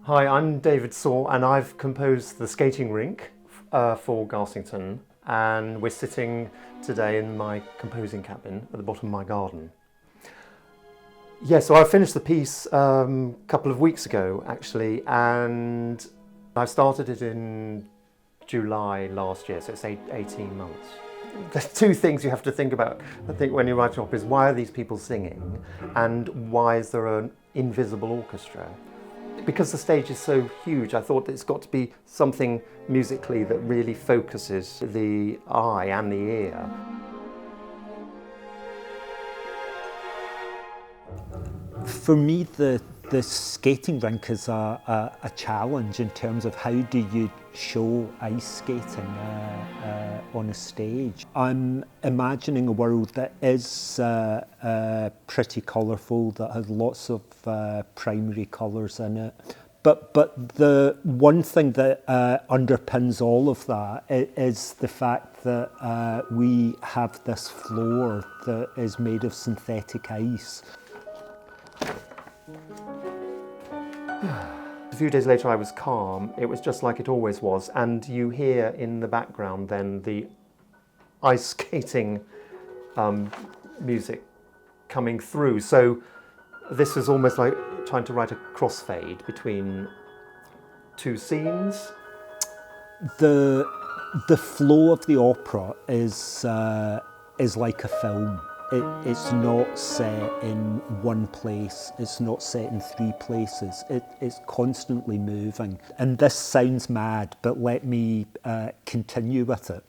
Hi, I'm David Sawer and I've composed the Skating Rink for Garsington, and we're sitting today in my composing cabin at the bottom of my garden. Yeah, so I finished the piece a couple of weeks ago actually, and I started it in July last year, so it's 18 months. There's two things you have to think about, I think, when you're writing opera: is why are these people singing, and why is there an invisible orchestra? Because the stage is so huge, I thought that it's got to be something musically that really focuses the eye and the ear. For me, the skating rink is a challenge in terms of how do you show ice skating on a stage. I'm imagining a world that is pretty colourful, that has lots of primary colours in it. But the one thing that underpins all of that is the fact that we have this floor that is made of synthetic ice. A few days later I was calm. It was just like it always was, and you hear in the background then the ice skating music coming through. So this was almost like trying to write a crossfade between two scenes. The flow of the opera is like a film. It's not set in one place, it's not set in three places, it's constantly moving. And this sounds mad, but let me continue with it.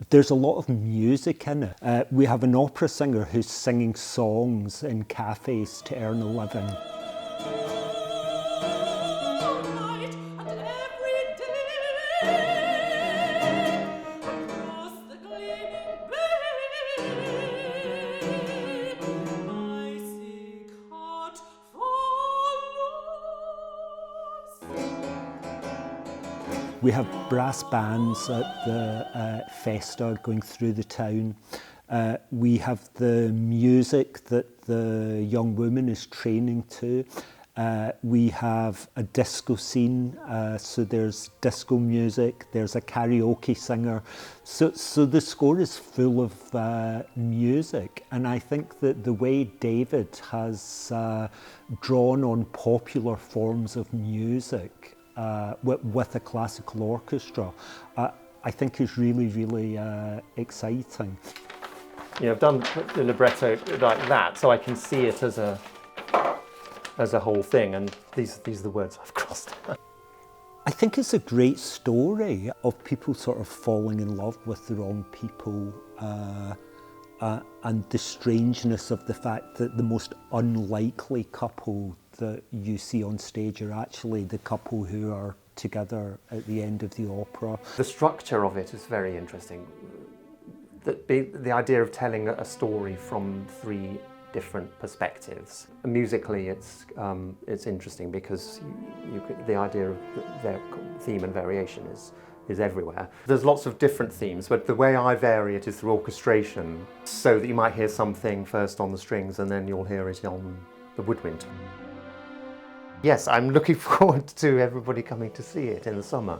There's a lot of music in it. We have an opera singer who's singing songs in cafes to earn a living. We have brass bands at the PISTA going through the town. We have the music that the young woman is training to. We have a disco scene, so there's disco music, there's a karaoke singer. So the score is full of music, and I think that the way David has drawn on popular forms of music with a classical orchestra, I think is really, really exciting. You know, I've done the libretto like that, so I can see it as a whole thing, and these are the words I've crossed. I think it's a great story of people sort of falling in love with the wrong people, and the strangeness of the fact that the most unlikely couple that you see on stage are actually the couple who are together at the end of the opera. The structure of it is very interesting. The idea of telling a story from three different perspectives. Musically, it's interesting because the idea of theme and variation is everywhere. There's lots of different themes, but the way I vary it is through orchestration, so that you might hear something first on the strings and then you'll hear it on the woodwind. Yes, I'm looking forward to everybody coming to see it in the summer.